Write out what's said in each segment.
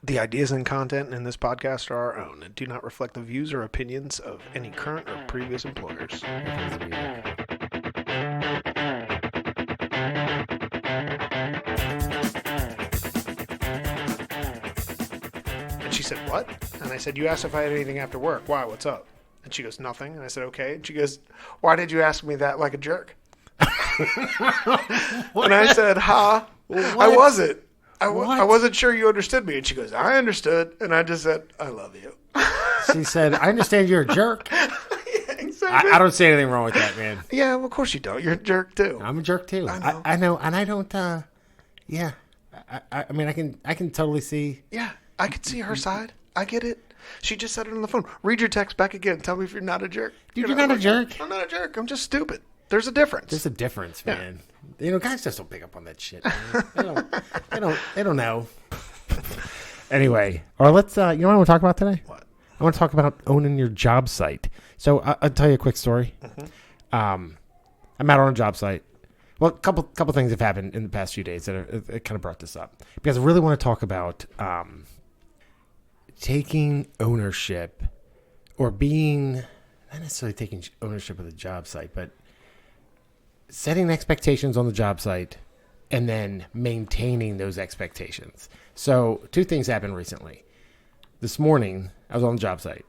The ideas and content in this podcast are our own and do not reflect the views or opinions of any current or previous employers. And she said, "What?" And I said, "You asked if I had anything after work. Why? What's up?" And she goes, "Nothing." And I said, "Okay." And she goes, "Why did you ask me that like a jerk?" And I said, "Huh? I wasn't. I wasn't sure you understood me." And she goes, "I understood." And I just said, "I love you." She said, "I understand you're a jerk." Yeah, exactly. I don't see anything wrong with that, man. Yeah, well, of course you don't. You're a jerk too. I'm a jerk too. I know, and I don't. Yeah, I mean, I can totally see. Yeah, I could see her side. I get it. She just said it on the phone. Read your text back again. Tell me if you're not a jerk. Dude, you're not a jerk. I'm not a jerk. I'm just stupid. There's a difference. There's a difference, man. Yeah. You know, guys just don't pick up on that shit. Man. They don't know. Anyway, or let's. You know what I want to talk about today? What? I want to talk about owning your job site. So I'll tell you a quick story. Mm-hmm. I'm out on a job site. Well, a couple things have happened in the past few days that it kind of brought this up because I really want to talk about taking ownership or being not necessarily taking ownership of the job site, but setting expectations on the job site and then maintaining those expectations. So 2 things happened recently. This morning, I was on the job site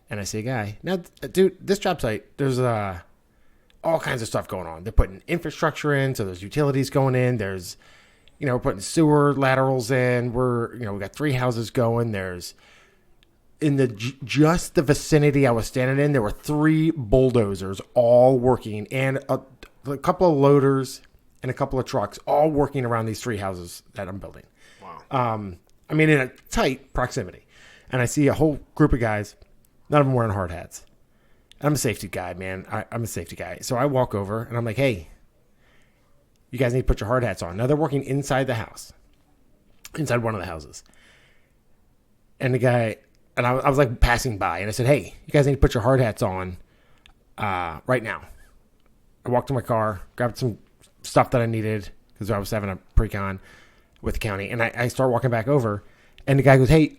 and I see a guy. Now, dude, this job site, there's all kinds of stuff going on. They're putting infrastructure in, so there's utilities going in. There's, we're putting sewer laterals in. We got 3 houses going. There's in the just the vicinity I was standing in, there were 3 bulldozers all working and a couple of loaders and a couple of trucks all working around these 3 houses that I'm building. Wow. I mean, in a tight proximity. And I see a whole group of guys, none of them wearing hard hats. I'm a safety guy, man. I'm a safety guy. So I walk over and I'm like, "Hey, you guys need to put your hard hats on." Now they're working inside the house, inside one of the houses. And the guy, and I was like passing by and I said, "Hey, you guys need to put your hard hats on right now." I walked to my car, grabbed some stuff that I needed because I was having a pre-con with the county. And I start walking back over and the guy goes, "Hey,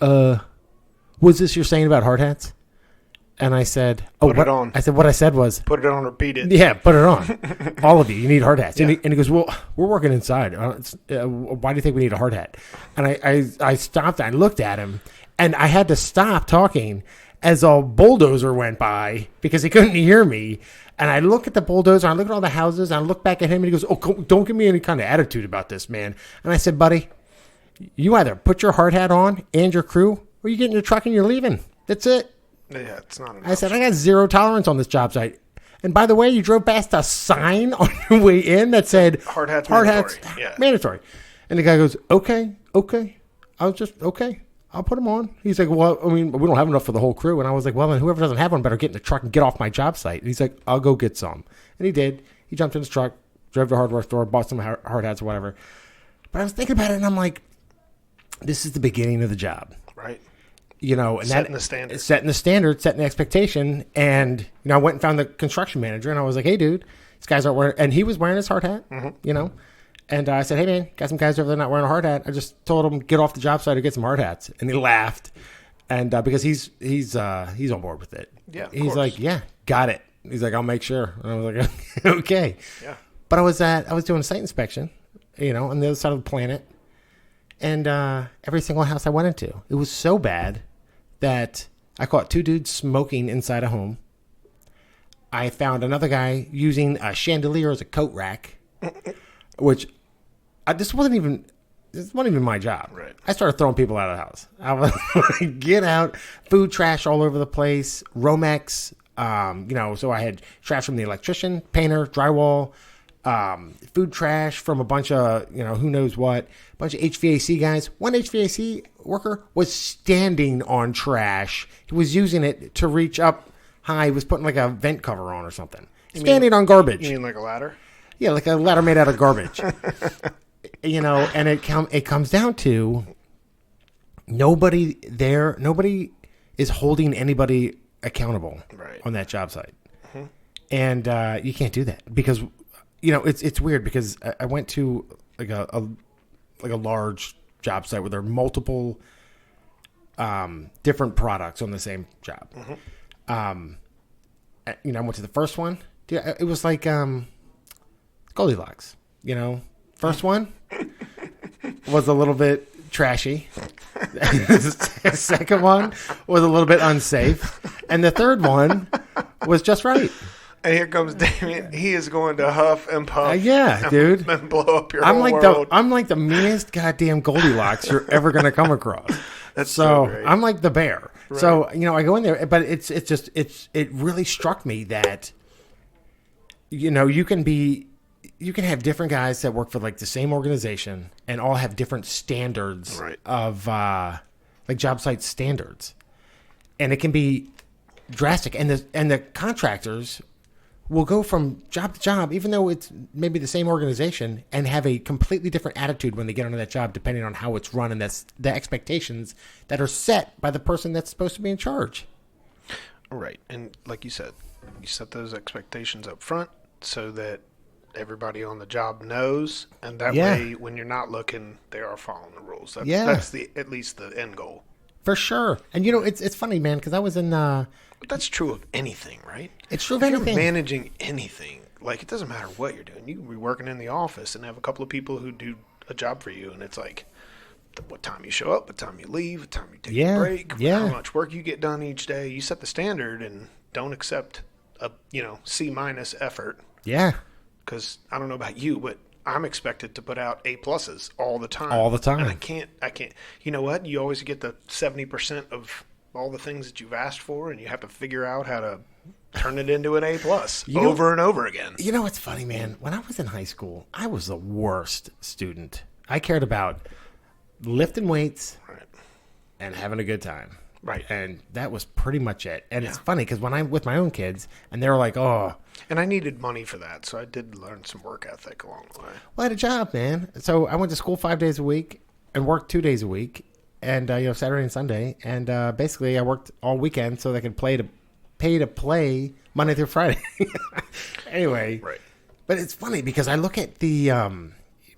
what's this you're saying about hard hats?" And I said, put it on. I said, what I said was, put it on, repeat it. Yeah, put it on. All of you need hard hats. Yeah. And he goes, "Well, we're working inside. Why do you think we need a hard hat?" And I stopped. And I looked at him, and I had to stop talking as a bulldozer went by because he couldn't hear me. And I look at the bulldozer, I look at all the houses, and I look back at him, and he goes, "Oh, don't give me any kind of attitude about this, man." And I said, "Buddy, you either put your hard hat on and your crew, or you get in your truck and you're leaving. That's it." Yeah, it's not enough. I said, "I got 0 tolerance on this job site." And by the way, you drove past a sign on your way in that said, hard hats mandatory. Yeah. Mandatory. And the guy goes, okay. I'll put them on. He's like, "Well, I mean, we don't have enough for the whole crew." And I was like, "Well, then whoever doesn't have one better get in the truck and get off my job site." And he's like, "I'll go get some." And he did. He jumped in his truck, drove to a hardware store, bought some hard hats or whatever. But I was thinking about it, and I'm like, this is the beginning of the job. Right. And setting the standard. Setting the expectation. And, I went and found the construction manager and I was like, "Hey, dude, these guys aren't wearing," and he was wearing his hard hat, And I said, "Hey, man, got some guys over there not wearing a hard hat. I just told them get off the job site or get some hard hats." And he laughed. And because he's on board with it. Yeah. He's like, "Yeah, got it." He's like, "I'll make sure." And I was like, "Okay." Yeah. But I was doing a site inspection, on the other side of the planet. And every single house I went into, it was so bad that I caught 2 dudes smoking inside a home. I found another guy using a chandelier as a coat rack, which this wasn't even my job. Right. I started throwing people out of the house. I was like, "Get out!" Food trash all over the place. Romex, so I had trash from the electrician, painter, drywall. Food trash from a bunch of, who knows what, bunch of HVAC guys. One HVAC worker was standing on trash. He was using it to reach up high. He was putting like a vent cover on or something. Standing on garbage. You mean like a ladder? Yeah, like a ladder made out of garbage. And it comes down to nobody is holding anybody accountable on that job site. Mm-hmm. And you can't do that because it's weird because I went to like a large job site where there are multiple different products on the same job. I went to the first one. Dude, it was like Goldilocks. First one was a little bit trashy. The second one was a little bit unsafe, and the third one was just right. And here comes Damien. He is going to huff and puff. Dude. And blow up your whole world. I'm like the meanest goddamn Goldilocks you're ever going to come across. That's so great. I'm like the bear. Right. So, I go in there, but it really struck me that, you can have different guys that work for like the same organization and all have different standards of like job site standards. And it can be drastic. And the contractors will go from job to job, even though it's maybe the same organization, and have a completely different attitude when they get onto that job, depending on how it's run and that's the expectations that are set by the person that's supposed to be in charge. Right. And like you said, you set those expectations up front so that everybody on the job knows, and that way when you're not looking, they are following the rules. That's at least the end goal. For sure. And it's funny, man, because I was in but that's true of anything, right? It's true of if anything. You're managing anything. Like, it doesn't matter what you're doing. You can be working in the office and have a couple of people who do a job for you, and it's like what time you show up, what time you leave, what time you take a break, how much work you get done each day. You set the standard and don't accept a C- effort. Yeah. Because I don't know about you, but I'm expected to put out A+ all the time. All the time. And I can't. You know what? You always get the 70% of all the things that you've asked for, and you have to figure out how to turn it into an A+ over and over again. You know what's funny, man? When I was in high school, I was the worst student. I cared about lifting weights and having a good time. Right. And that was pretty much it. And it's funny because when I'm with my own kids, and they were like, oh. And I needed money for that, so I did learn some work ethic along the way. Well, I had a job, man. So I went to school 5 days a week and worked 2 days a week, and Saturday and Sunday. And basically, I worked all weekend so they could pay to play Monday through Friday. Anyway. Right. But it's funny because I look at the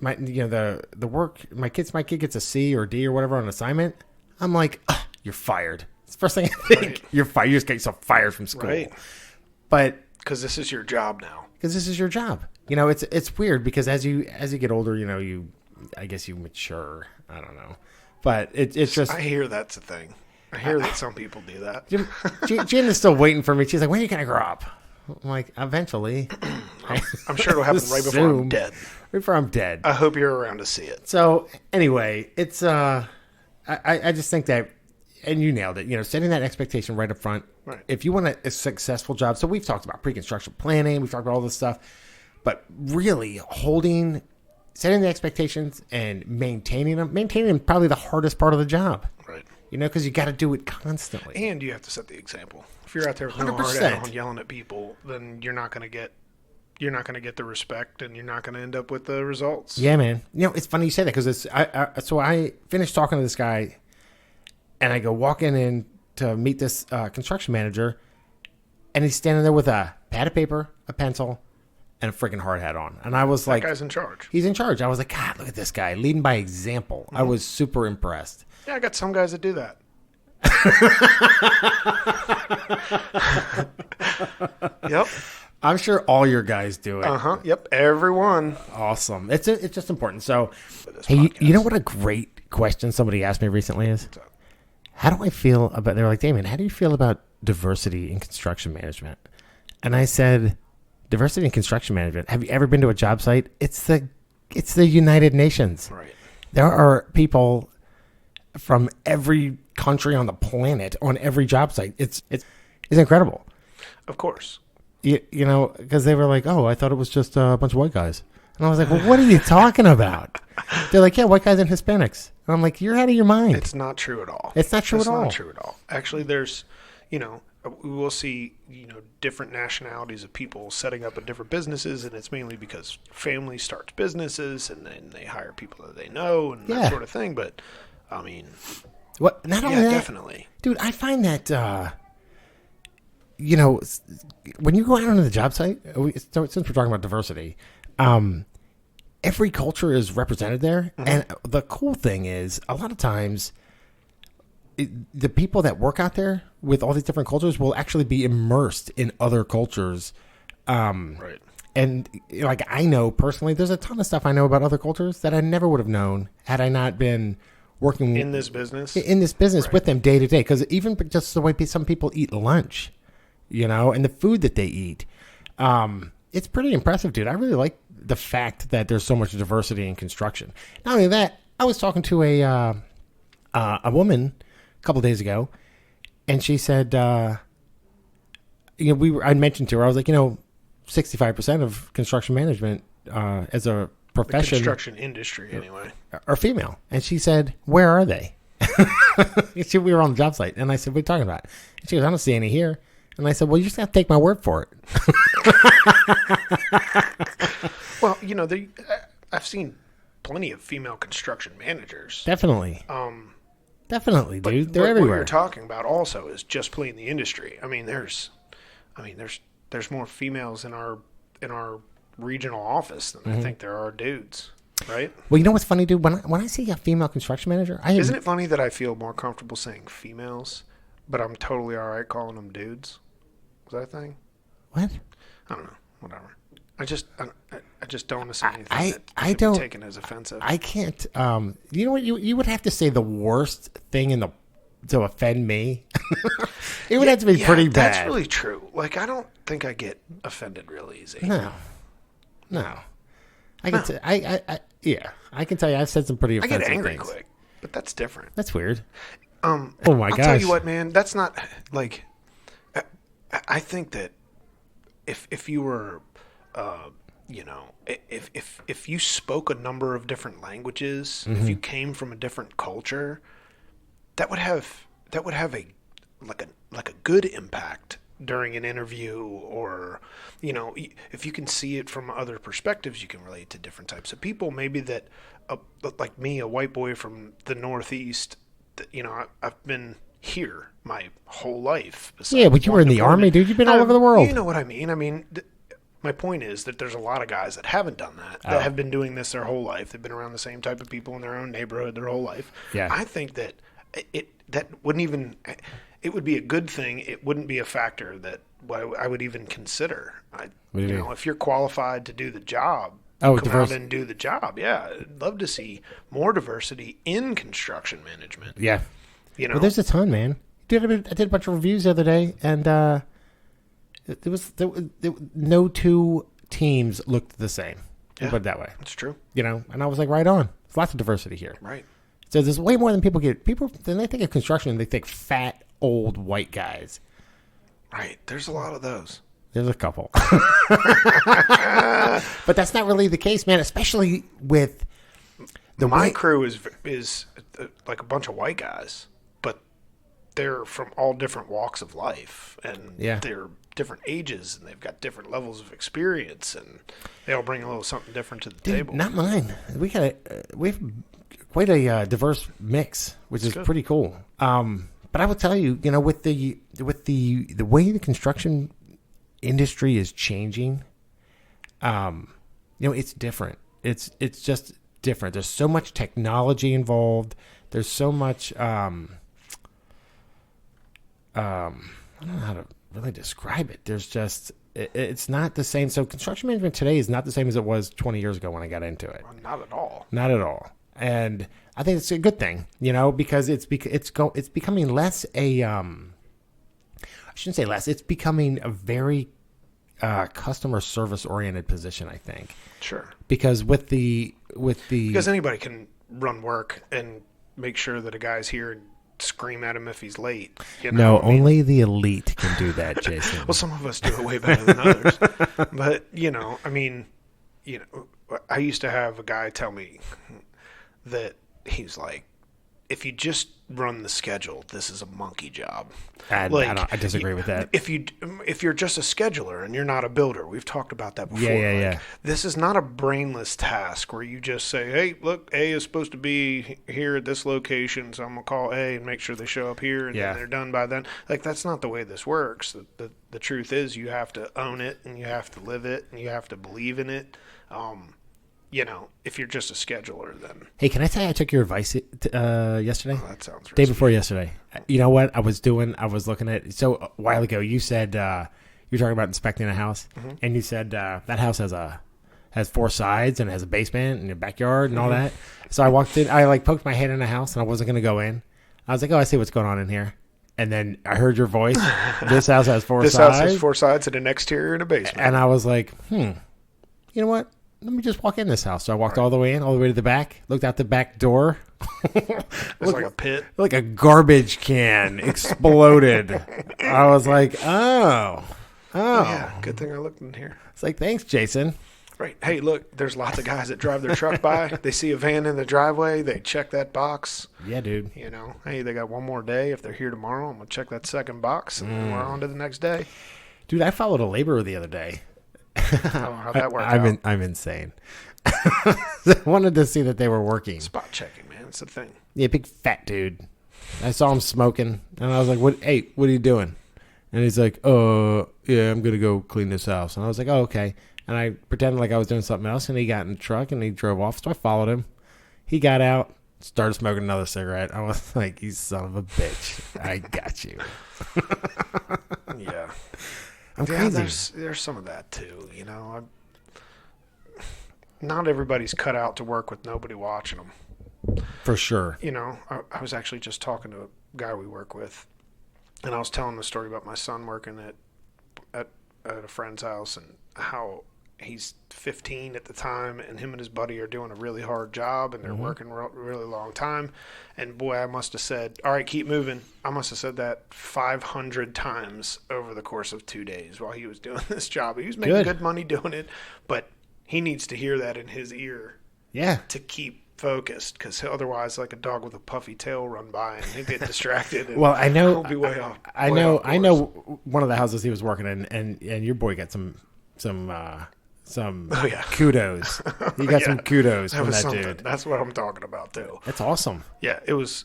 the work. My kid gets a C or D or whatever on assignment. I'm like, you're fired. It's the first thing I think. Right. You're fired. You just get yourself fired from school. Right. But because this is your job now. Because this is your job. It's weird because as you get older, I guess you mature. I don't know, but it's just. I hear that's a thing. I hear that some people do that. Jen is still waiting for me. She's like, when are you going to grow up? I'm like, eventually. I'm sure it'll happen right before I'm dead. Right before I'm dead. I hope you're around to see it. So anyway, it's I just think that, and you nailed it. Setting that expectation right up front. Right. If you want a successful job, so we've talked about pre-construction planning, we've talked about all this stuff, but really setting the expectations and maintaining them, probably the hardest part of the job. Right. Because you got to do it constantly. And you have to set the example. If you're out there with no heart out and yelling at people, then you're not going to get the respect, and you're not going to end up with the results. Yeah, man. It's funny you say that because so I finished talking to this guy, and I go walking in to meet this construction manager, and he's standing there with a pad of paper, a pencil, and a freaking hard hat on. And I was like, that guy's in charge. He's in charge. I was like, God, look at this guy leading by example. Mm-hmm. I was super impressed. Yeah, I got some guys that do that. Yep. I'm sure all your guys do it. Yep. Everyone. Awesome. It's just important. So, hey, you know what a great question somebody asked me recently is? How do I feel about? They were like, Damien, how do you feel about diversity in construction management? And I said, diversity in construction management. Have you ever been to a job site? It's the United Nations. Right. There are people from every country on the planet on every job site. It's incredible. Of course. Because they were like, oh, I thought it was just a bunch of white guys. And I was like, well, what are you talking about? They're like, yeah, white guys and Hispanics. And I'm like, you're out of your mind. It's not true at all. It's not true at all. It's not true at all. Actually, there's, we will see, different nationalities of people setting up in different businesses, and it's mainly because family starts businesses, and then they hire people that they know and that sort of thing. But, I mean, what? Not only that, definitely. Dude, I find that, when you go out onto the job site, since we're talking about diversity, every culture is represented there. And the cool thing is, a lot of times, the people that work out there with all these different cultures will actually be immersed in other cultures. Right. And like, I know personally, there's a ton of stuff I know about other cultures that I never would have known had I not been working in this business right. with them day to day. Because even just the way some people eat lunch, and the food that they eat, it's pretty impressive, dude. I really like the fact that there's so much diversity in construction. Not only that, I was talking to a woman a couple of days ago, and she said, I mentioned to her, I was like, 65% of construction management as a profession, the construction industry anyway, are female. And she said, where are they? We were on the job site, and I said, what are you talking about? And she goes, I don't see any here. And I said, well, you just have to take my word for it. Well, I've seen plenty of female construction managers. Definitely. Definitely, dude. They're everywhere. What you're talking about also is just playing the industry. There's more females in our regional office than I think there are dudes, right? Well, you know what's funny, dude? When I see a female construction manager, isn't it funny that I feel more comfortable saying females, but I'm totally all right calling them dudes? Is that a thing? What? I don't know. Whatever. I just don't want to say anything I that don't be taken as offensive. I can't. You know what? You would have to say the worst thing to offend me. It would have to be pretty bad. That's really true. Like, I don't think I get offended real easy. No. I can I can tell you I've said some pretty offensive things. I get angry quick, but that's different. That's weird. Oh my gosh. I'll tell you what, man. That's not like. I think that if you were, if you spoke a number of different languages, if you came from a different culture, that would have a good impact during an interview, or if you can see it from other perspectives, you can relate to different types of people. Maybe that, like me, a white boy from the Northeast, I've been here my whole life. Yeah, but you were in the Army, dude. You've been all over the world. You know what I mean? My point is that there's a lot of guys that haven't done that have been doing this their whole life. They've been around the same type of people in their own neighborhood their whole life. Yeah. I think that that wouldn't even. It would be a good thing. It wouldn't be a factor that I would even consider. If you're qualified to do the job, come out and do the job. Yeah, I'd love to see more diversity in construction management. Yeah. Well, there's a ton, man. I did a bunch of reviews the other day, and no two teams looked the same. Yeah, put it that way. That's true. And I was like, right on. There's lots of diversity here. Right. So there's way more than people get. When they think of construction, they think fat, old, white guys. Right. There's a lot of those. There's a couple. But that's not really the case, man, especially with my crew is like a bunch of white guys, but they're from all different walks of life, and they're different ages, and they've got different levels of experience, and they all bring a little something different to the table. Not mine. We have quite a diverse mix, which is pretty cool. But I will tell you, with the way the construction industry is changing, it's different. It's just different. There's so much technology involved. There's so much. I don't know how to really describe it. There's just it's not the same. So construction management today is not the same as it was 20 years ago when I got into it. Well, not at all. Not at all. And I think it's a good thing, because it's becoming less a. I shouldn't say less. It's becoming a very customer service oriented position, I think. Sure. Because because anybody can run work and make sure that a guy's here and scream at him if he's late. No, only the elite can do that, Jason. Well, some of us do it way better than others. But, I used to have a guy tell me that he's like, if you just run the schedule, this is a monkey job. I disagree with that. If you're just a scheduler and you're not a builder, we've talked about that before. Yeah. This is not a brainless task where you just say, hey, look, A is supposed to be here at this location, so I'm going to call A and make sure they show up here, and then they're done by then. Like, that's not the way this works. The truth is you have to own it, and you have to live it, and you have to believe in it. if you're just a scheduler, then Hey, can I tell you I took your advice yesterday? that sounds Day risky. before yesterday. You know what I was looking at, so a while ago, you said, you were talking about inspecting a house, and you said that house has 4 sides and has a basement and a backyard and all that. So I walked in, I poked my head in the house and I wasn't going to go in. I was like, oh, I see what's going on in here. And then I heard your voice. This house has 4 This sides. house has 4 sides and an exterior and a basement. And I was like, you know what? Let me just walk in this house. So I walked all the way to the back, looked out the back door. It's like a pit. Like a garbage can exploded. I was like, oh. Yeah, good thing I looked in here. It's like, thanks, Jason. Right. Hey, look, there's lots of guys that drive their truck by. They see a van in the driveway. They check that box. Yeah, dude. Hey, they got one more day. If they're here tomorrow, I'm going to check that second box, and then we're on to the next day. Dude, I followed a laborer the other day. How'd that work out? I'm insane. I wanted to see that they were working. Spot checking, man. It's a thing. Yeah, big fat dude. I saw him smoking, and I was like, "What? Hey, what are you doing?" And he's like, yeah, I'm gonna go clean this house." And I was like, "Oh, okay." And I pretended like I was doing something else, and he got in the truck and he drove off. So I followed him. He got out, started smoking another cigarette. I was like, "You son of a bitch! I got you." Yeah. I'm crazy. There's some of that too. Not everybody's cut out to work with nobody watching them. For sure. I was actually just talking to a guy we work with, and I was telling the story about my son working at a friend's house and how he's 15 at the time, and him and his buddy are doing a really hard job, and they're working really long time. And boy, I must have said, "All right, keep moving." I must have said that 500 times over the course of 2 days while he was doing this job. He was making good money doing it, but he needs to hear that in his ear. Yeah. To keep focused, because otherwise, like a dog with a puffy tail run by and he'll get distracted. And well, I know. He'll be way off. I know one of the houses he was working in, and your boy got some kudos. He got some kudos from that dude. That's what I'm talking about too. That's awesome. Yeah, it was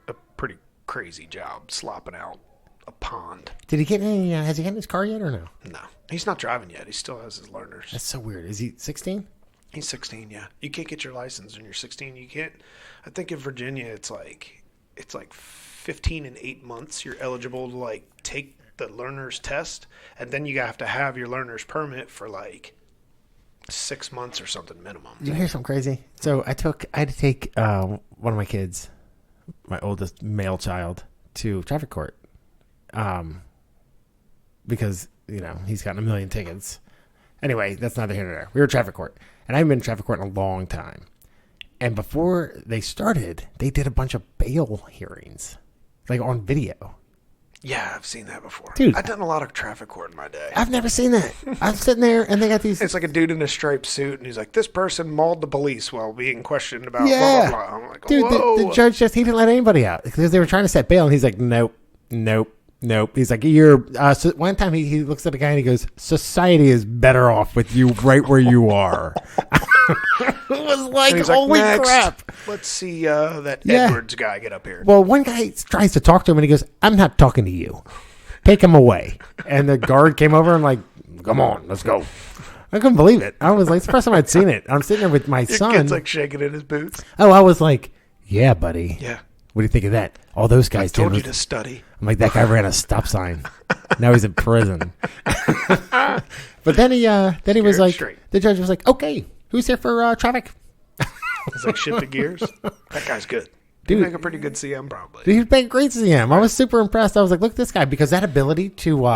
a pretty crazy job slopping out a pond. Did he get any? Has he gotten his car yet or no? No, he's not driving yet. He still has his learners. That's so weird. Is he 16? He's 16. Yeah, you can't get your license when you're 16. You can't. I think in Virginia it's like 15 and 8 months. You're eligible to take the learner's test, and then you have to have your learner's permit for 6 months or something minimum. You hear something crazy? So I had to take one of my kids, my oldest male child, to traffic court, because he's gotten a million tickets. Anyway, that's neither here nor there. We were at traffic court, and I haven't been to traffic court in a long time. And before they started, they did a bunch of bail hearings, on video. Yeah, I've seen that before. Dude. I've done a lot of traffic court in my day. I've never seen that. I'm sitting there, and they got these... It's like a dude in a striped suit, and he's like, "This person mauled the police while being questioned about yeah. blah, blah, blah." I'm like, dude, whoa. the judge he didn't let anybody out because they were trying to set bail, and he's like, nope. He's like, "You're..." So one time he looks at the guy, and he goes, "Society is better off with you right where you are." It was like, holy crap. Let's see that Edwards guy get up here. Well, one guy tries to talk to him, and he goes, "I'm not talking to you. Take him away." And the guard came over and "Come on, let's go." I couldn't believe it. I was like, it's the first time I'd seen it. I'm sitting there with my son. Your kid's shaking in his boots. Oh, I was like, "Yeah, buddy. Yeah. What do you think of that? All those guys I told you to study." I'm like, that guy ran a stop sign. Now he's in prison. But then he was like, the judge was like, "Okay, who's here for traffic?" It's like shifted gears. That guy's good. Dude, he'd make a pretty good CM probably. He'd make a great CM. I was super impressed. I was like, look at this guy, because that ability to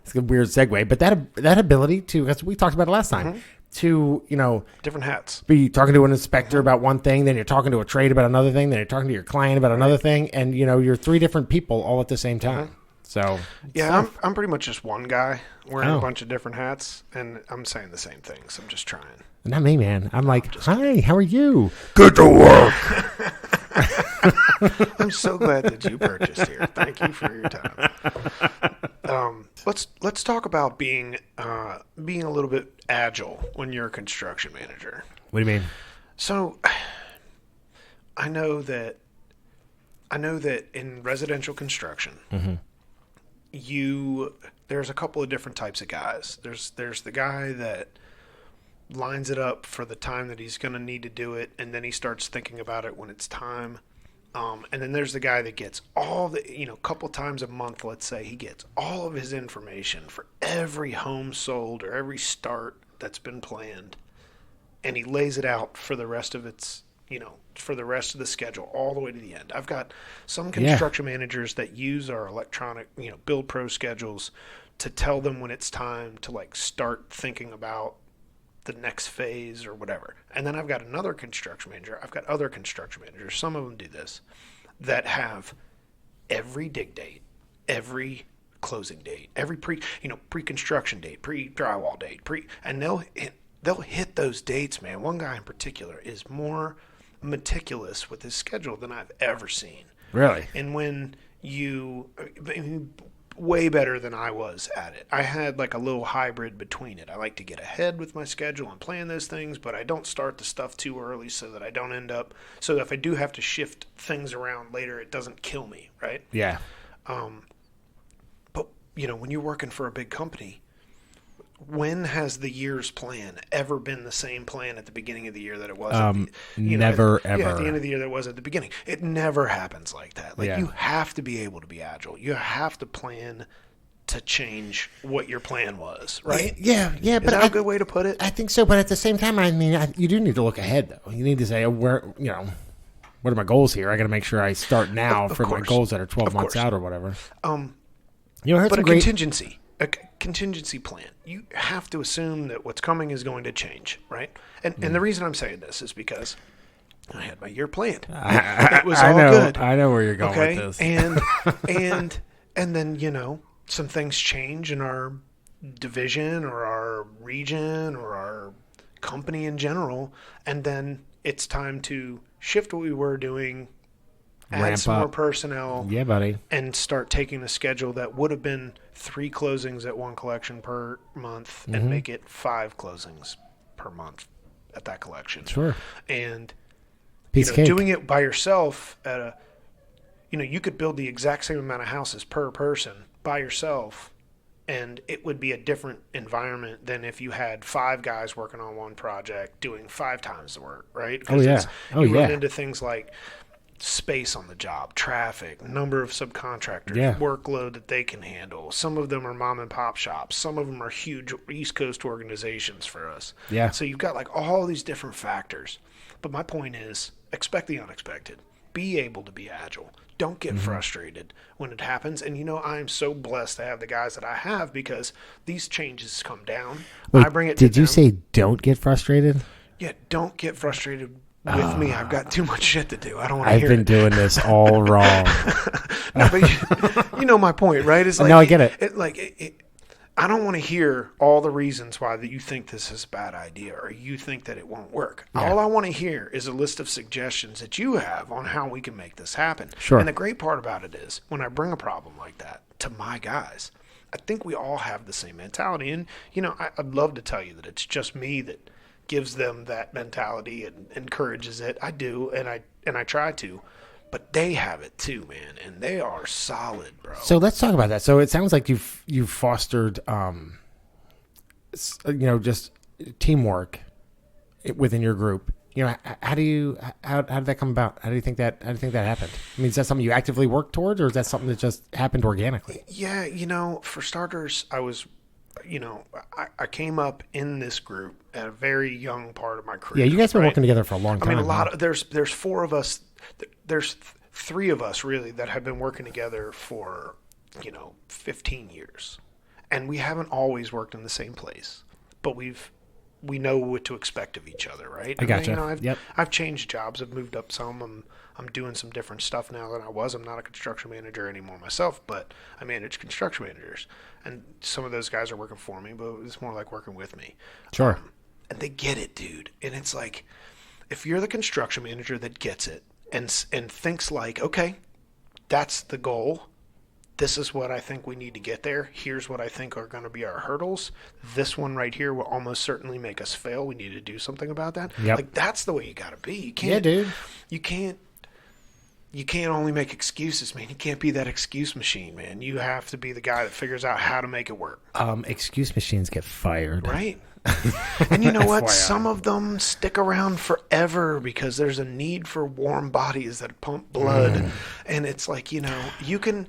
it's a weird segue, but that ability to, as we talked about it last time, to different hats. Be talking to an inspector about one thing, then you're talking to a trade about another thing, then you're talking to your client about another thing, and you're 3 different people all at the same time. So yeah, I'm pretty much just one guy wearing a bunch of different hats, and I'm saying the same things. I'm just trying. Not me, man. I'm like, "Hi, how are you?" "Good to work." I'm so glad that you purchased here. Thank you for your time. Let's talk about being a little bit agile when you're a construction manager. What do you mean? So I know that in residential construction, there's a couple of different types of guys. There's the guy that lines it up for the time that he's going to need to do it, and then he starts thinking about it when it's time. And then there's the guy that gets all the, couple times a month, let's say, he gets all of his information for every home sold or every start that's been planned, and he lays it out for the rest of for the rest of the schedule all the way to the end. I've got some construction managers that use our electronic, Build Pro schedules to tell them when it's time to like start thinking about the next phase or whatever. And then I've got other construction managers, some of them do this, that have every dig date, every closing date, every pre-construction date, pre-drywall date, and they'll hit those dates, man. One guy in particular is more meticulous with his schedule than I've ever seen. Really? And way better than I was at it. I had like a little hybrid between it. I like to get ahead with my schedule and plan those things, but I don't start the stuff too early so that I don't end up, so that if I do have to shift things around later, it doesn't kill me, right? Yeah. But, when you're working for a big company, when has the year's plan ever been the same plan at the beginning of the year that it was never, ever. at the end of the year that it was at the beginning? It never happens like that. Like, you have to be able to be agile. You have to plan to change what your plan was, right? Yeah. Is But that a good way to put it? I think so, but at the same time, I mean, you do need to look ahead, though. You need to say, what are my goals here? I got to make sure I start now for my goals that are 12 months out or whatever. But a contingency plan. You have to assume that what's coming is going to change, right? And the reason I'm saying this is because I had my year planned. It was all good. I know where you're going with this. And then, some things change in our division or our region or our company in general, and then it's time to shift what we were doing, add some more personnel, buddy, and start taking a schedule that would have been 3 closings at one collection per month and make it 5 closings per month at that collection. Sure. And doing it by yourself you could build the exact same amount of houses per person by yourself, and it would be a different environment than if you had 5 guys working on one project doing 5 times the work, right? You run into things like space on the job, traffic, number of subcontractors, workload that they can handle. Some of them are mom and pop shops. Some of them are huge East Coast organizations for us. Yeah. So you've got like all these different factors. But my point is, expect the unexpected. Be able to be agile. Don't get frustrated when it happens. And I am so blessed to have the guys that I have, because these changes come down. Wait, I bring it to them. Did you say don't get frustrated? Yeah, don't get frustrated with me. I've got too much shit to do. I don't want to hear it. I've been doing this all wrong. No, but you know my point, right? It's like, no, I get it. I don't want to hear all the reasons why that you think this is a bad idea or you think that it won't work. Yeah. All I want to hear is a list of suggestions that you have on how we can make this happen. Sure. And the great part about it is, when I bring a problem like that to my guys, I think we all have the same mentality. And, I'd love to tell you that it's just me that gives them that mentality and encourages it. I do, and I try to. But they have it too, man, and they are solid, bro. So let's talk about that. So it sounds like you've fostered, just teamwork within your group. How did that come about? How do you think that happened? I mean, is that something you actively worked towards, or is that something that just happened organically? Yeah, for starters, I was, I came up in this group at a very young part of my career. Yeah, you guys have been working together for a long time. I mean, there's 4 of us. There's 3 of us really that have been working together for 15 years, and we haven't always worked in the same place, but we know what to expect of each other, right? I gotcha. I've changed jobs. I've moved up some. I'm doing some different stuff now than I was. I'm not a construction manager anymore myself, but I manage construction managers, and some of those guys are working for me, but it's more like working with me. Sure. And they get it, dude. And it's like, if you're the construction manager that gets it and thinks like, okay, that's the goal. This is what I think we need to get there. Here's what I think are going to be our hurdles. This one right here will almost certainly make us fail. We need to do something about that. Yep. Like, that's the way you got to be. You can't, yeah, dude. You can't you can't only make excuses, man. You can't be that excuse machine, man. You have to be the guy that figures out how to make it work. Excuse machines get fired. Right. And you know what? FYI. Some of them stick around forever because there's a need for warm bodies that pump blood. And it's like, you know, you can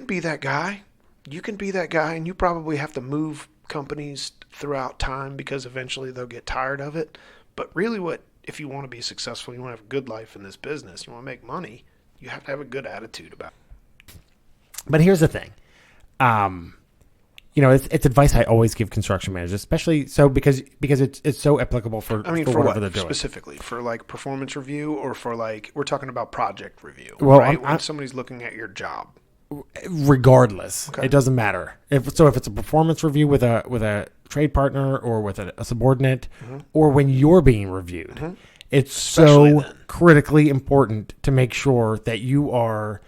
be that guy. You can be that guy, and you probably have to move companies throughout time because eventually they'll get tired of it. But really if you want to be successful, you want to have a good life in this business, you want to make money, you have to have a good attitude about it. But here's the thing. You know, it's advice I always give construction managers, especially so because it's so applicable for for whatever what they're doing. specifically? For like performance review, or for like, we're talking about project review, Well, right? When somebody's looking at your job. Regardless, Okay. it doesn't matter. If it's a performance review with a trade partner or with a subordinate, or when you're being reviewed, it's Especially so then. critically important to make sure that you are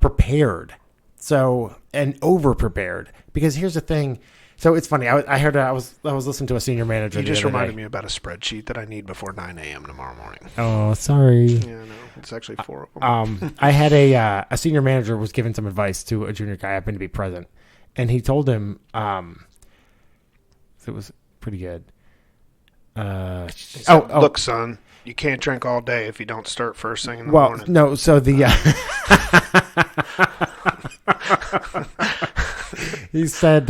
prepared. So, and over prepared, because here's the thing. So it's funny. I was listening to a senior manager. You the just other reminded day. me about a spreadsheet that I need before 9 a.m. tomorrow morning. Oh, sorry. Yeah, no, it's actually 4 of them. I had a senior manager was giving some advice to a junior guy. I happened to be present, and he told him, it was pretty good. He said, look, son, you can't drink all day if you don't start first thing in the morning. No. So the he said,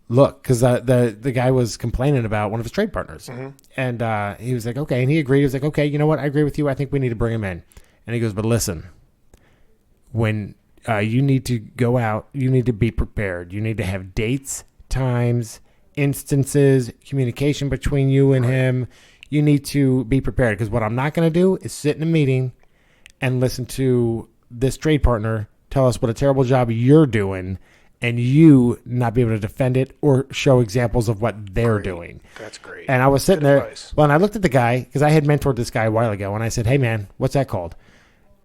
look, because the guy was complaining about one of his trade partners, and he was like, okay, and he agreed. He was like, okay, you know what? I agree with you. I think we need to bring him in. And he goes, but listen, when you need to go out, you need to be prepared. You need to have dates, times, instances, communication between you and him. You need to be prepared, because what I'm not going to do is sit in a meeting and listen to this trade partner tell us what a terrible job you're doing, and you not be able to defend it or show examples of what they're doing. That's great. And I was sitting Good there. advice. Well, and I looked at the guy, because I had mentored this guy a while ago, and I said, hey, man, what's that called?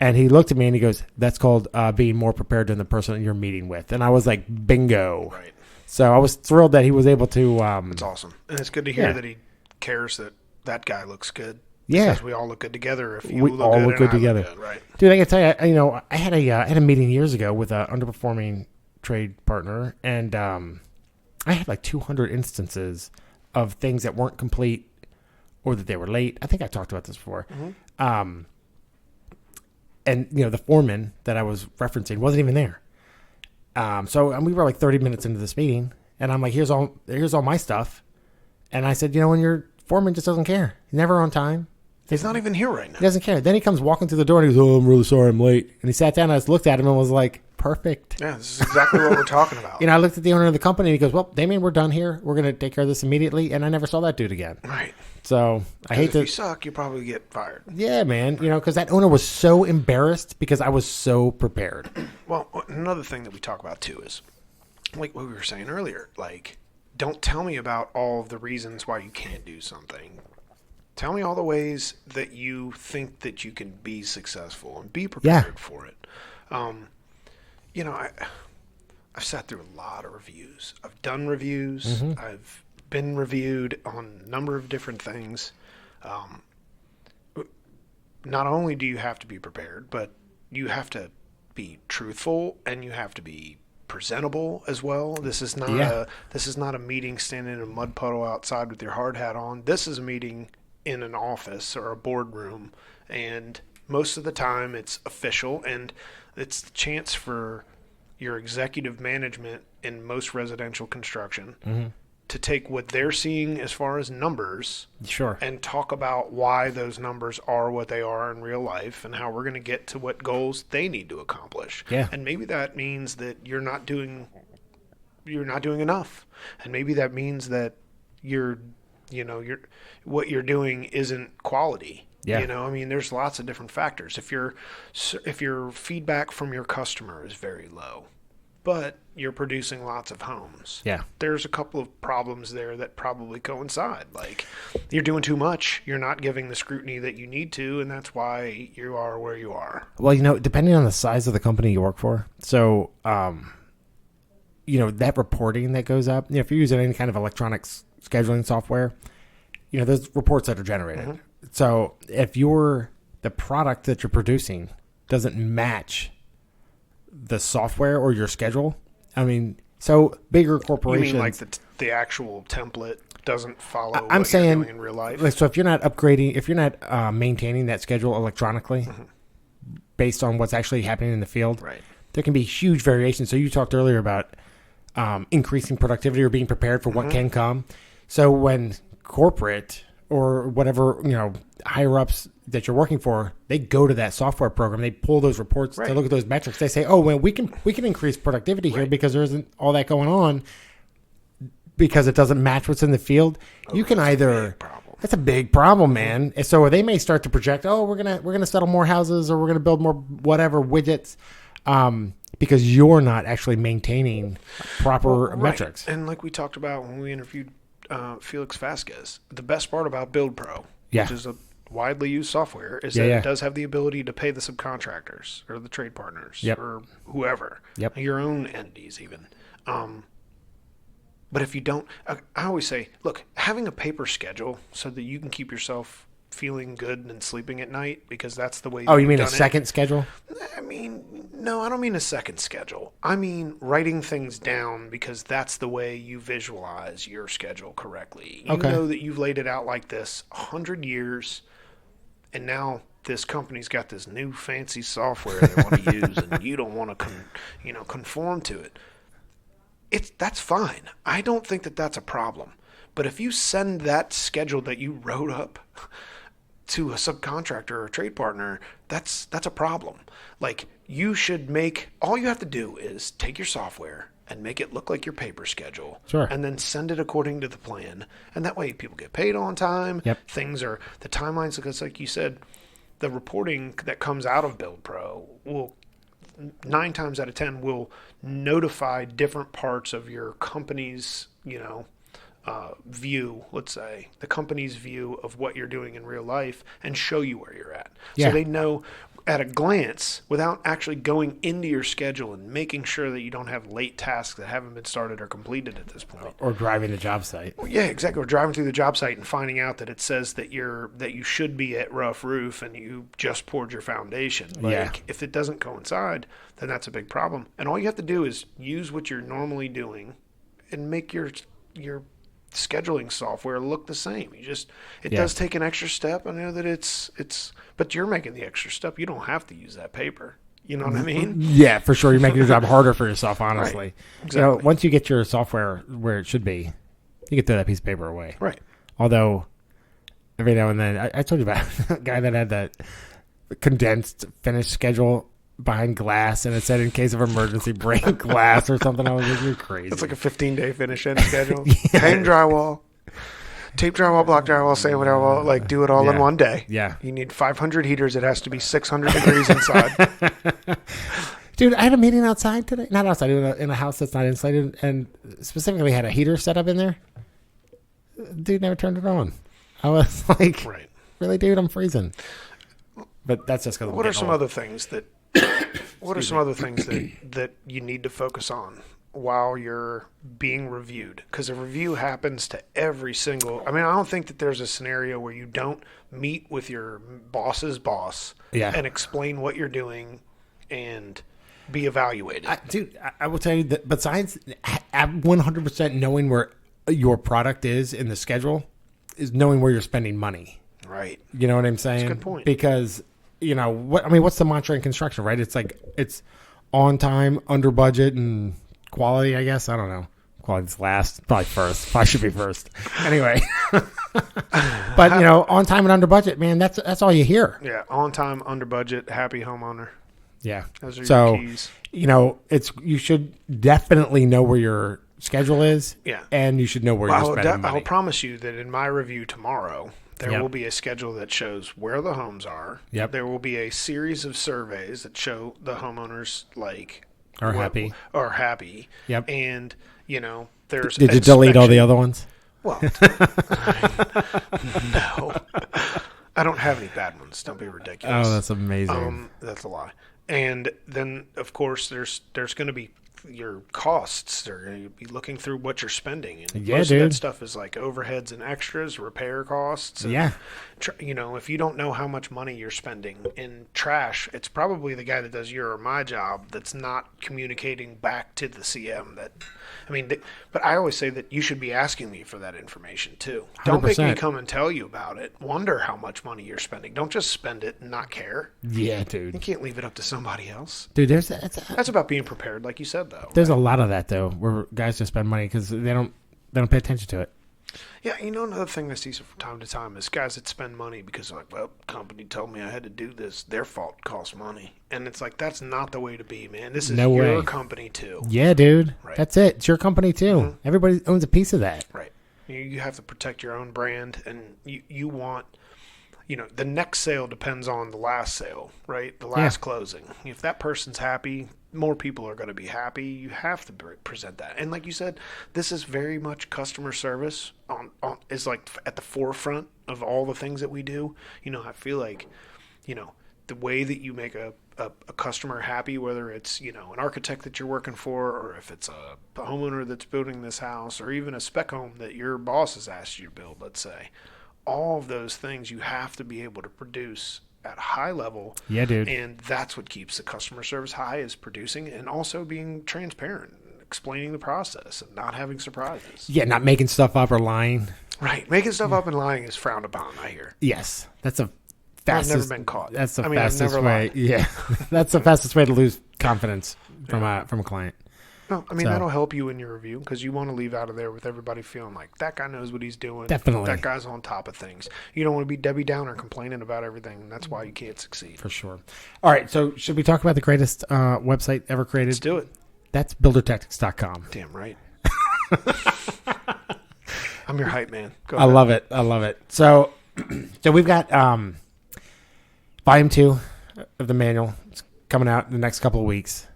And he looked at me and he goes, that's called being more prepared than the person you're meeting with. And I was like, bingo. Right. So I was thrilled that he was able to. It's awesome. And it's good to hear Yeah. that he cares that guy looks good. Yeah. Because we all look good together if you We look all good look and good I together. Good, right. Dude, I can tell you, I had a meeting years ago with an underperforming trade partner, and I had like 200 instances of things that weren't complete or that they were late. I think I talked about this before. And the foreman that I was referencing wasn't even there. So we were like 30 minutes into this meeting, and I'm like, here's all my stuff. And I said, when your foreman just doesn't care. He's never on time. He's not even here right now. He doesn't care. Then he comes walking through the door and he goes, oh, I'm really sorry I'm late. And he sat down and I just looked at him and was like, perfect. Yeah, this is exactly what we're talking about. I looked at the owner of the company and he goes, well, Damien, we're done here. We're going to take care of this immediately. And I never saw that dude again. Right. So I hate If to. you suck, you probably get fired. Yeah, man. Because that owner was so embarrassed because I was so prepared. Well, another thing that we talk about too is, like what we were saying earlier, like, don't tell me about all of the reasons why you can't do something. Tell me all the ways that you think that you can be successful and be prepared for it. I've sat through a lot of reviews. I've done reviews. I've been reviewed on a number of different things. Not only do you have to be prepared, but you have to be truthful and you have to be presentable as well. This is not a meeting standing in a mud puddle outside with your hard hat on. This is a meeting in an office or a boardroom, and most of the time it's official, and it's the chance for your executive management in most residential construction to take what they're seeing as far as numbers Sure. and talk about why those numbers are what they are in real life and how we're going to get to what goals they need to accomplish. Yeah. And maybe that means that you're not doing enough. And maybe that means that what you're doing isn't quality. Yeah. There's lots of different factors. If your feedback from your customer is very low, but you're producing lots of homes. Yeah. There's a couple of problems there that probably coincide. Like, you're doing too much. You're not giving the scrutiny that you need to, and that's why you are where you are. Well, depending on the size of the company you work for. So, that reporting that goes up, if you're using any kind of electronic scheduling software, there's reports that are generated. So if you're the product that you're producing doesn't match the software or your schedule. I mean, so bigger corporations. You mean like the actual template doesn't follow I'm what saying, you're doing in real life? Like, so if you're not upgrading, if you're not maintaining that schedule electronically based on what's actually happening in the field, Right. there can be huge variations. So you talked earlier about increasing productivity or being prepared for what can come. So when corporate or whatever, higher ups that you're working for, they go to that software program, they pull those reports, Right. they look at those metrics, they say, oh, well, we can increase productivity here because there isn't all that going on because it doesn't match what's in the field. You can either, that's a big problem, man. And so they may start to project, oh, we're gonna settle more houses or we're gonna build more whatever widgets, because you're not actually maintaining proper metrics. And like we talked about when we interviewed Felix Vasquez, the best part about Build Pro, which is a widely used software, is that it does have the ability to pay the subcontractors or the trade partners or whoever, your own entities even. But if you don't, I always say, look, having a paper schedule so that you can keep yourself feeling good and sleeping at night, because that's the way. Oh, you mean a second schedule? I mean, no, I don't mean a second schedule. I mean writing things down, because that's the way you visualize your schedule correctly. You know that you've laid it out like this 100 years, and now this company's got this new fancy software they want to use, and you don't want to, conform to it. That's fine. I don't think that that's a problem. But if you send that schedule that you wrote up to a subcontractor or a trade partner, that's a problem. Like, you should all you have to do is take your software and make it look like your paper schedule. Sure. And then send it according to the plan. And that way people get paid on time. Yep. The timelines, because like you said, the reporting that comes out of Build Pro will 9 times out of 10 will notify different parts of your company's, view, let's say, the company's view of what you're doing in real life, and show you where you're at. Yeah. So they know at a glance, without actually going into your schedule and making sure that you don't have late tasks that haven't been started or completed at this point. Or driving the job site. Yeah, exactly. Or driving through the job site and finding out that it says that you should be at rough roof and you just poured your foundation. If it doesn't coincide, then that's a big problem. And all you have to do is use what you're normally doing and make your scheduling software look the same. It does take an extra step. I know that but you're making the extra step. You don't have to use that paper. You know what I mean? Yeah, for sure. You're making your job harder for yourself, honestly. Right. Exactly. Once you get your software where it should be, you can throw that piece of paper away. Right. Although, every now and then, I told you about a guy that had that condensed finished schedule behind glass, and it said in case of emergency break glass or something. I was like, you're crazy. It's like a 15-day finish end schedule. Hang drywall, tape drywall, block drywall, say whatever, like do it all in one day. Yeah. You need 500 heaters. It has to be 600 degrees inside. Dude, I had a meeting outside today. Not outside, in a house that's not insulated, and specifically had a heater set up in there. Dude never turned it on. I was like, really, dude, I'm freezing. But that's just because What are some other things that that you need to focus on while you're being reviewed? Because a review happens to every single. I mean, I don't think that there's a scenario where you don't meet with your boss's boss and explain what you're doing and be evaluated. I will tell you that besides 100% knowing where your product is in the schedule, is knowing where you're spending money. Right. You know what I'm saying? That's a good point. Because what's the mantra in construction, right? It's like it's on time, under budget, and quality, I guess. I don't know. Quality's last, probably first. Probably should be first. Anyway. But on time and under budget, man, that's all you hear. Yeah, on time, under budget, happy homeowner. Yeah. Those are your keys. You should definitely know where your schedule is. Yeah. And you should know where you're spending money. I'll promise you that in my review tomorrow, there will be a schedule that shows where the homes are. Yep. There will be a series of surveys that show the homeowners are happy. Yep. And there's. Did you delete all the other ones? Well, no. I don't have any bad ones. Don't be ridiculous. Oh, that's amazing. That's a lie. And then, of course, there's going to be your costs. They're going to be looking through what you're spending. And Yeah, most dude. of that stuff is like overheads and extras, repair costs. And, Yeah. if you don't know how much money you're spending in trash, it's probably the guy that does your or my job that's not communicating back to the CM but I always say that you should be asking me for that information too. Don't make me 100%. come and tell you about it. Wonder how much money you're spending. Don't just spend it and not care. Yeah, You dude. can't leave it up to somebody else. Dude, That's about being prepared, like you said, though. there's a lot of that though, where guys just spend money because they don't pay attention to it. Yeah, another thing I see from time to time is guys that spend money because they're like, well, company told me I had to do this. Their fault costs money. And it's like, that's not the way to be, man. This is No your way. company, too. Yeah, dude. Right. That's it. It's your company too. Mhm. Everybody owns a piece of that. Right. You have to protect your own brand, and you want, the next sale depends on the last sale, right? The last closing. If that person's happy, more people are going to be happy. You have to present that. And like you said, this is very much customer service is like at the forefront of all the things that we do. I feel like, the way that you make a customer happy, whether it's, an architect that you're working for, or if it's a homeowner that's building this house, or even a spec home that your boss has asked you to build, let's say, all of those things you have to be able to produce at a high level. Yeah, dude. And that's what keeps the customer service high, is producing and also being transparent, explaining the process and not having surprises. Yeah, not making stuff up or lying. Right. Making stuff up and lying is frowned upon, I hear. Yes, that's a I've fastest. never been caught. That's the I've fastest never way. lied. Yeah, that's the fastest way to lose confidence from a client. No, So- that'll help you in your review, because you want to leave out of there with everybody feeling like that guy knows what he's doing. Definitely. That guy's on top of things. You don't want to be Debbie Downer complaining about everything, and that's why you can't succeed. For sure. All right, so should we talk about the greatest website ever created? Let's do it. That's buildertactics.com. Damn right. I'm your hype man. Go I ahead. love it. I love it. So we've got volume 2 of the manual. It's coming out in the next couple of weeks.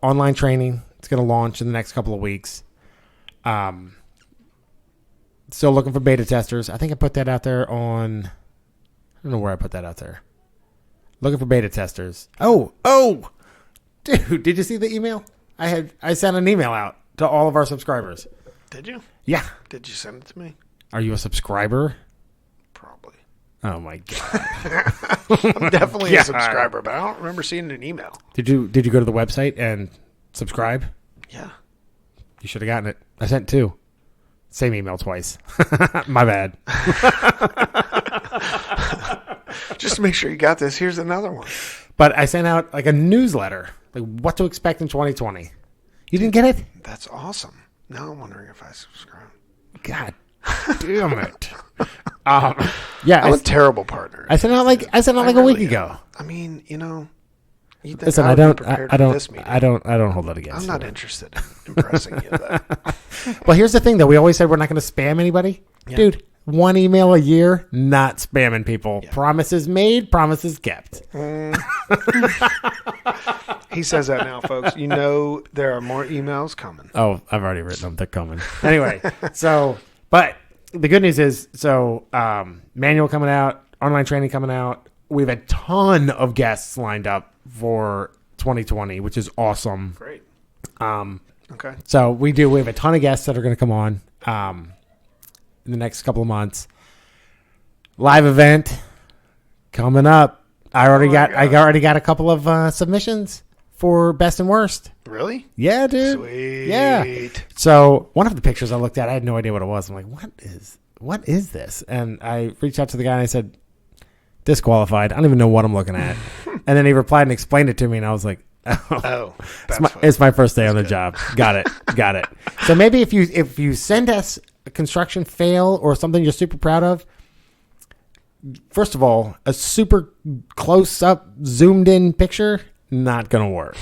Online training. It's going to launch in the next couple of weeks. Still looking for beta testers. I think I put that out there on... I don't know where I put that out there. Looking for beta testers. Oh! Dude, did you see the email? I sent an email out to all of our subscribers. Did you? Yeah. Did you send it to me? Are you a subscriber? Probably. Oh my god. I'm definitely Yeah. a subscriber, but I don't remember seeing an email. Did you go to the website and subscribe? Yeah. You should have gotten it. I sent 2. Same email twice. My bad. Just to make sure you got this, here's another one. But I sent out like a newsletter, like what to expect in 2020. You didn't get it? That's awesome. Now I'm wondering if I subscribe. God damn it. Yeah, I'm a terrible partner. I sent out like a week ago. I mean, you think Listen, I I would be don't prepared I for this don't meeting. I don't hold that against I'm you. not interested in impressing you. That. Well, here's the thing though. We always said we're not going to spam anybody. Yeah. Dude, 1 email a year, not spamming people. Yeah. Promises made, promises kept. He says that now, folks. There are more emails coming. Oh, I've already written them. They're coming. Anyway, but the good news is, manual coming out, online training coming out. We have a ton of guests lined up for 2020, which is awesome. Great. Um, Okay. So we have a ton of guests that are going to come on in the next couple of months. Live event coming up. I already got a couple of submissions for best and worst. Really? Yeah, dude. Sweet. Yeah. So one of the pictures I looked at, I had no idea what it was. I'm like, what is this? And I reached out to the guy and I said, disqualified. I don't even know what I'm looking at. And then he replied and explained it to me, and I was like, Oh, it's my first day on the job. Got it. So maybe if you send us a construction fail or something you're super proud of, first of all, a super close up zoomed in picture, not gonna work.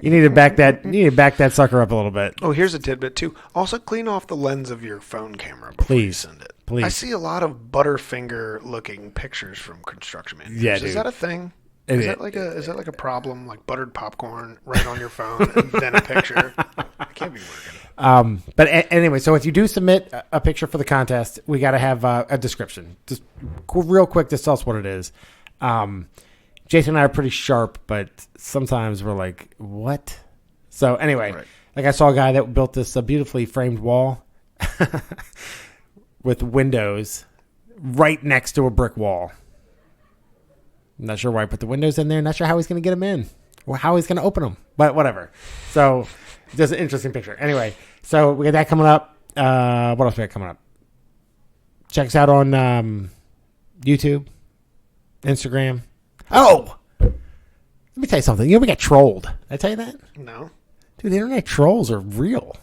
You need to back that sucker up a little bit. Oh, here's a tidbit too. Also, clean off the lens of your phone camera before you Please. send it. Please. I see a lot of Butterfinger-looking pictures from construction managers. Yeah, Is dude. that a thing? It Is is. that like a problem? Like buttered popcorn right on your phone and then a picture? It can't be working. But anyway, so if you do submit a picture for the contest, we got to have a description. Just real quick, just tell us what it is. Jason and I are pretty sharp, but sometimes we're like, what? So anyway, like I saw a guy that built this beautifully framed wall with windows right next to a brick wall. I'm not sure why I put the windows in there. Not sure how he's going to get them in or how he's going to open them, but whatever. So just an interesting picture. Anyway, so we got that coming up. What else we got coming up? Check us out on YouTube, Instagram. Oh, let me tell you something. You know, we got trolled. Did I tell you that? No. Dude, the internet trolls are real.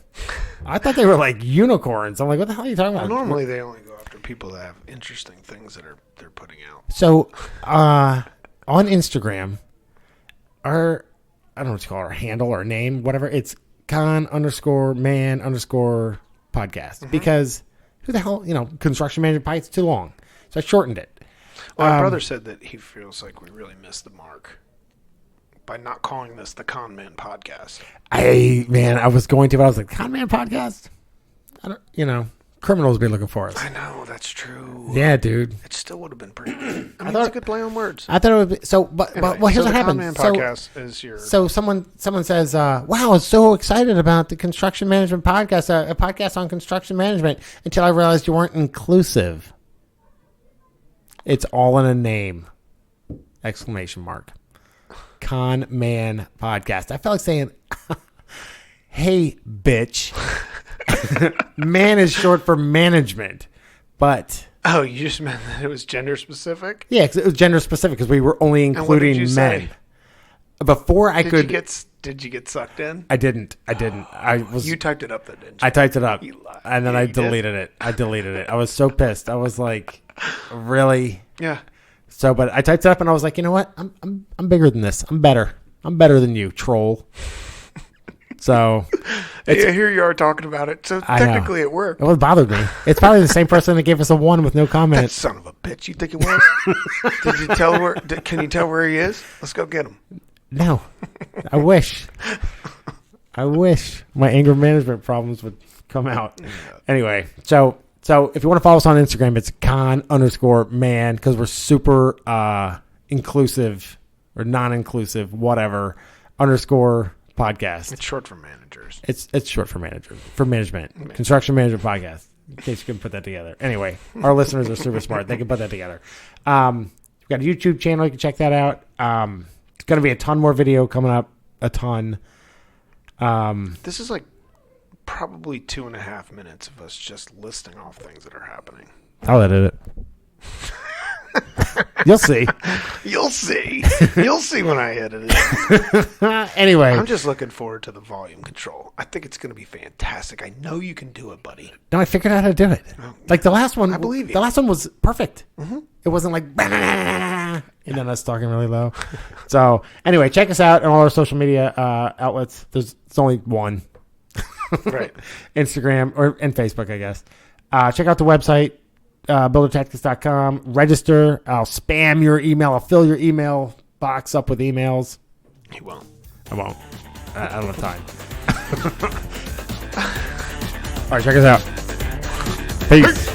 I thought they were like unicorns. I'm like, what the hell are you talking about? Well, normally they only go after people that have interesting things that they're putting out. So, on Instagram, I don't know what you call our handle or name, whatever. It's con_man_podcast. Because who the hell, construction manager pie, it's too long. So I shortened it. Well, my brother said that he feels like we really missed the mark by not calling this the Con Man podcast. I was going to, but I was like, Con Man podcast? I don't, criminals be looking for us. I know, that's true. Yeah, dude. It still would have been pretty good. I mean, it's a good play on words. I thought it would be, so, but here's what happened. The Con Man podcast is your... So someone says, wow, I was so excited about the construction management podcast, a podcast on construction management, until I realized you weren't inclusive. It's all in a name. ! Con Man podcast. I felt like saying, hey, bitch. Man is short for management. But. Oh, you just meant that it was gender specific? Yeah, because it was gender specific because we were only including men. Say? Before I could. Did you get sucked in? I didn't. You typed it up then, didn't you? I typed it up. You lied. And then I deleted it. I was so pissed. I was like, really? Yeah. So, but I typed it up and I was like, you know what? I'm bigger than this. I'm better. I'm better than you, troll. So, here you are talking about it. So technically it worked. It bothered me. It's probably the same person that gave us a 1 with no comment. That son of a bitch. You think it was? Did you tell where? Can you tell where he is? Let's go get him. No. I wish my anger management problems would come out. Yeah. Anyway, so if you want to follow us on Instagram, it's con_man because we're super inclusive or non-inclusive, whatever, _podcast. It's short for managers. It's short for management. Construction management podcast. In case you couldn't put that together. Anyway, our listeners are super smart. They can put that together. We've got a YouTube channel. You can check that out. It's going to be a ton more video coming up. A ton. This is like probably 2.5 minutes of us just listing off things that are happening. I'll edit it. You'll see. You'll see when I edit it. Anyway. I'm just looking forward to the volume control. I think it's going to be fantastic. I know you can do it, buddy. No, I figured out how to do it. Like the last one. I believe you. The last one was perfect. Mm-hmm. It wasn't like, and then us talking really low. So anyway, check us out on all our social media outlets. It's only one. Right. Instagram and Facebook, I guess. Check out the website. buildertactics.com. Register. I'll spam your email. I'll fill your email box up with emails. You won't. I won't. I don't have time. All right, check us out. Peace.